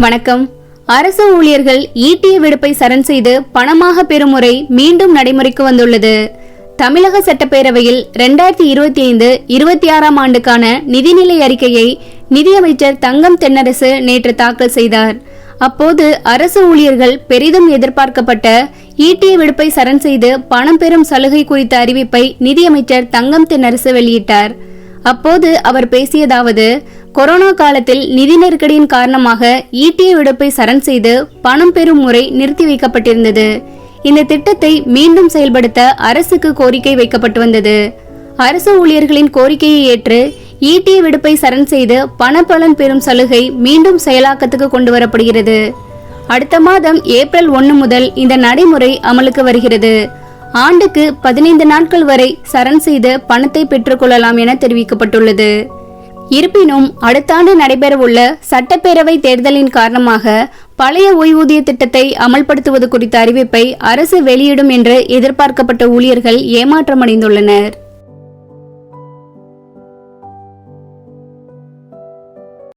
வணக்கம். அரசு ஊழியர்கள் ஈட்டிய விடுப்பை சரண் செய்து பணமாக பெறும் முறை மீண்டும் நடைமுறைக்கு வந்துள்ளது. தமிழக சட்டப்பேரவையில் 2025-26 ஆண்டுக்கான நிதிநிலை அறிக்கையை நிதியமைச்சர் தங்கம் தென்னரசு நேற்று தாக்கல் செய்தார். அப்போது அரசு ஊழியர்கள் பெரிதும் எதிர்பார்க்கப்பட்ட ஈட்டிய விடுப்பை சரண் செய்து பணம் பெறும் சலுகை குறித்த அறிவிப்பை நிதியமைச்சர் தங்கம் தென்னரசு வெளியிட்டார். அப்போது அவர் பேசியதாவது: கொரோனா காலத்தில் நிதி நெருக்கடியின் காரணமாக ஈட்டிய விடுப்பை சரண் செய்து பணம் பெறும் முறை நிறுத்தி வைக்கப்பட்டிருந்தது. இந்த திட்டத்தை மீண்டும் செயல்படுத்த அரசுக்கு கோரிக்கை வைக்கப்பட்டு வந்தது. அரசு ஊழியர்களின் கோரிக்கையை ஏற்று ஈட்டிய விடுப்பை சரண் செய்து பணப்பலன் பெறும் சலுகை மீண்டும் செயலாக்கத்துக்கு கொண்டு வரப்படுகிறது. அடுத்த மாதம் ஏப்ரல் 1 முதல் இந்த நடைமுறை அமலுக்கு வருகிறது. ஆண்டுக்கு 15 நாட்கள் வரை சரண் செய்து பணத்தை பெற்றுக் கொள்ளலாம் என தெரிவிக்கப்பட்டுள்ளது. இருப்பினும் அடுத்த ஆண்டு நடைபெறவுள்ள சட்டப்பேரவை தேர்தலின் காரணமாக பழைய ஓய்வூதிய திட்டத்தை அமல்படுத்துவது குறித்த அறிவிப்பை அரசு வெளியிடும் என்று எதிர்பார்க்கப்பட்ட ஊழியர்கள் ஏமாற்றமடைந்துள்ளனர்.